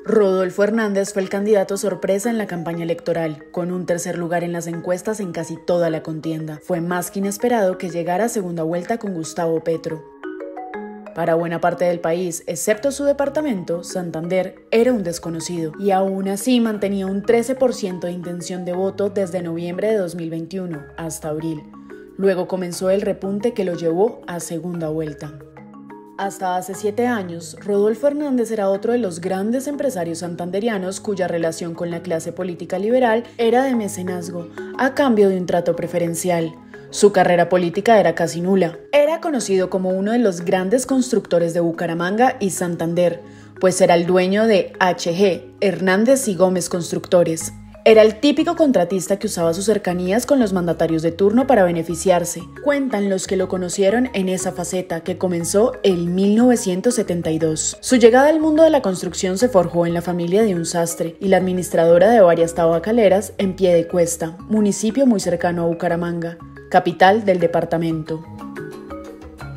Rodolfo Hernández fue el candidato sorpresa en la campaña electoral, con un tercer lugar en las encuestas en casi toda la contienda. Fue más que inesperado que llegara a segunda vuelta con Gustavo Petro. Para buena parte del país, excepto su departamento, Santander era un desconocido y aún así mantenía un 13% de intención de voto desde noviembre de 2021 hasta abril. Luego comenzó el repunte que lo llevó a segunda vuelta. Hasta hace 7 años, Rodolfo Hernández era otro de los grandes empresarios santanderianos cuya relación con la clase política liberal era de mecenazgo, a cambio de un trato preferencial. Su carrera política era casi nula. Era conocido como uno de los grandes constructores de Bucaramanga y Santander, pues era el dueño de HG, Hernández y Gómez Constructores. Era el típico contratista que usaba sus cercanías con los mandatarios de turno para beneficiarse. Cuentan los que lo conocieron en esa faceta, que comenzó en 1972. Su llegada al mundo de la construcción se forjó en la familia de un sastre y la administradora de varias tabacaleras en Piedecuesta, municipio muy cercano a Bucaramanga, capital del departamento.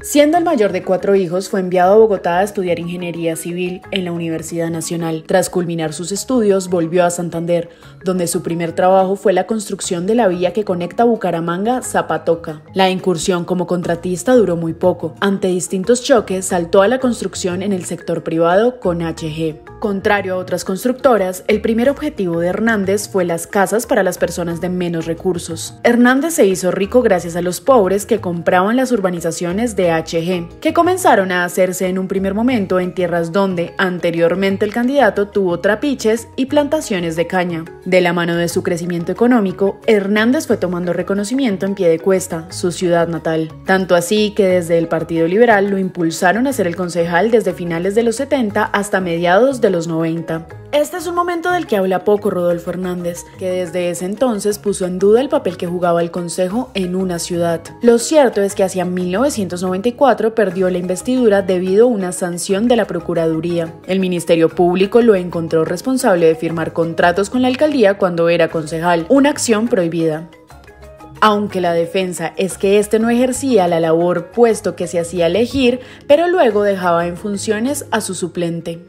Siendo el mayor de 4 hijos, fue enviado a Bogotá a estudiar ingeniería civil en la Universidad Nacional. Tras culminar sus estudios, volvió a Santander, donde su primer trabajo fue la construcción de la vía que conecta Bucaramanga-Zapatoca. La incursión como contratista duró muy poco. Ante distintos choques, saltó a la construcción en el sector privado con HG. Contrario a otras constructoras, el primer objetivo de Hernández fue las casas para las personas de menos recursos. Hernández se hizo rico gracias a los pobres que compraban las urbanizaciones de HG, que comenzaron a hacerse en un primer momento en tierras donde anteriormente el candidato tuvo trapiches y plantaciones de caña. De la mano de su crecimiento económico, Hernández fue tomando reconocimiento en Piedecuesta, su ciudad natal. Tanto así que desde el Partido Liberal lo impulsaron a ser el concejal desde finales de los 70 hasta mediados de los 90. Este es un momento del que habla poco Rodolfo Hernández, que desde ese entonces puso en duda el papel que jugaba el consejo en una ciudad. Lo cierto es que hacia 1994 perdió la investidura debido a una sanción de la Procuraduría. El Ministerio Público lo encontró responsable de firmar contratos con la alcaldía cuando era concejal, una acción prohibida. Aunque la defensa es que este no ejercía la labor puesto que se hacía elegir, pero luego dejaba en funciones a su suplente.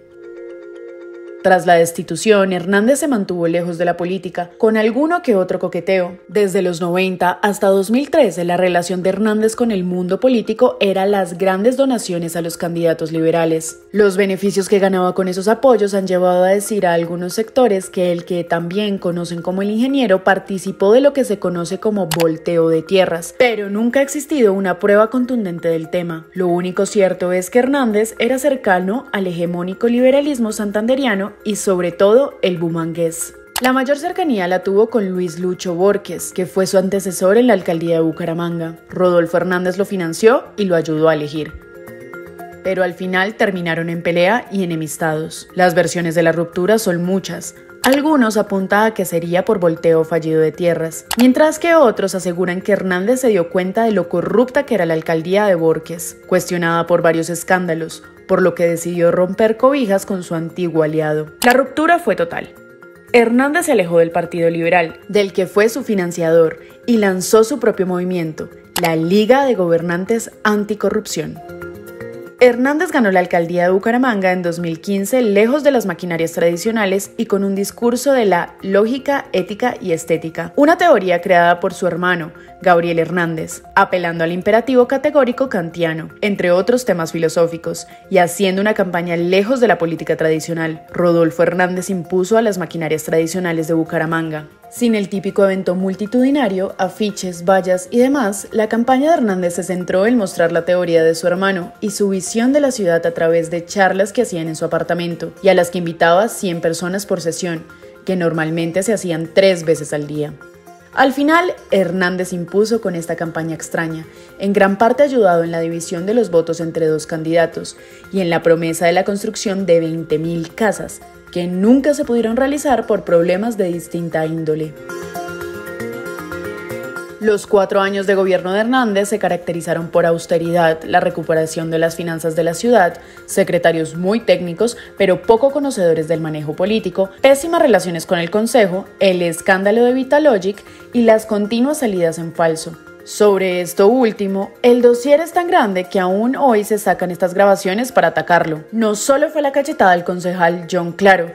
Tras la destitución, Hernández se mantuvo lejos de la política, con alguno que otro coqueteo. Desde los 90 hasta 2013, la relación de Hernández con el mundo político era las grandes donaciones a los candidatos liberales. Los beneficios que ganaba con esos apoyos han llevado a decir a algunos sectores que el que también conocen como el ingeniero participó de lo que se conoce como volteo de tierras, pero nunca ha existido una prueba contundente del tema. Lo único cierto es que Hernández era cercano al hegemónico liberalismo santanderiano y sobre todo el bumangués. La mayor cercanía la tuvo con Luis Lucho Borges, que fue su antecesor en la alcaldía de Bucaramanga. Rodolfo Hernández lo financió y lo ayudó a elegir. Pero al final terminaron en pelea y enemistados. Las versiones de la ruptura son muchas. Algunos apuntan a que sería por volteo fallido de tierras, mientras que otros aseguran que Hernández se dio cuenta de lo corrupta que era la alcaldía de Borges, cuestionada por varios escándalos, por lo que decidió romper cobijas con su antiguo aliado. La ruptura fue total. Hernández se alejó del Partido Liberal, del que fue su financiador, y lanzó su propio movimiento, la Liga de Gobernantes Anticorrupción. Hernández ganó la alcaldía de Bucaramanga en 2015 lejos de las maquinarias tradicionales y con un discurso de la lógica, ética y estética, una teoría creada por su hermano, Gabriel Hernández, apelando al imperativo categórico kantiano, entre otros temas filosóficos, y haciendo una campaña lejos de la política tradicional. Rodolfo Hernández impuso a las maquinarias tradicionales de Bucaramanga. Sin el típico evento multitudinario, afiches, vallas y demás, la campaña de Hernández se centró en mostrar la teoría de su hermano y su visión de la ciudad a través de charlas que hacían en su apartamento y a las que invitaba a 100 personas por sesión, que normalmente se hacían 3 veces al día. Al final, Hernández impuso con esta campaña extraña, en gran parte ayudado en la división de los votos entre 2 candidatos y en la promesa de la construcción de 20.000 casas, que nunca se pudieron realizar por problemas de distinta índole. Los 4 años de gobierno de Hernández se caracterizaron por austeridad, la recuperación de las finanzas de la ciudad, secretarios muy técnicos pero poco conocedores del manejo político, pésimas relaciones con el Consejo, el escándalo de Vitalogic y las continuas salidas en falso. Sobre esto último, el dossier es tan grande que aún hoy se sacan estas grabaciones para atacarlo. No solo fue la cachetada del concejal John Claro,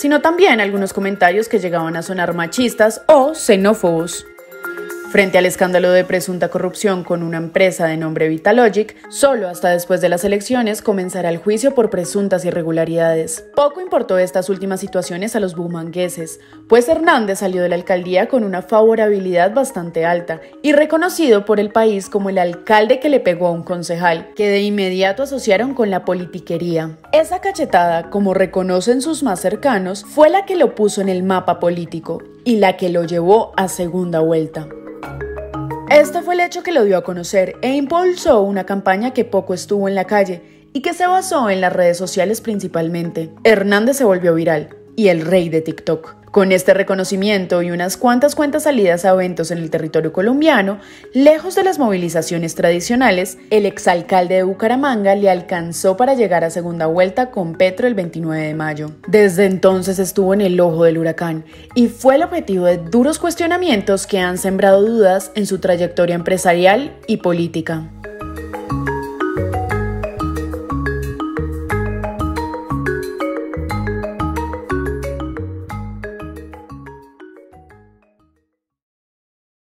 sino también algunos comentarios que llegaban a sonar machistas o xenófobos. Frente al escándalo de presunta corrupción con una empresa de nombre Vitalogic, solo hasta después de las elecciones comenzará el juicio por presuntas irregularidades. Poco importó estas últimas situaciones a los bumangueses, pues Hernández salió de la alcaldía con una favorabilidad bastante alta y reconocido por el país como el alcalde que le pegó a un concejal, que de inmediato asociaron con la politiquería. Esa cachetada, como reconocen sus más cercanos, fue la que lo puso en el mapa político y la que lo llevó a segunda vuelta. Este fue el hecho que lo dio a conocer e impulsó una campaña que poco estuvo en la calle y que se basó en las redes sociales principalmente. Hernández se volvió viral y el rey de TikTok. Con este reconocimiento y unas cuantas cuentas salidas a eventos en el territorio colombiano, lejos de las movilizaciones tradicionales, el exalcalde de Bucaramanga le alcanzó para llegar a segunda vuelta con Petro el 29 de mayo. Desde entonces estuvo en el ojo del huracán y fue el objetivo de duros cuestionamientos que han sembrado dudas en su trayectoria empresarial y política.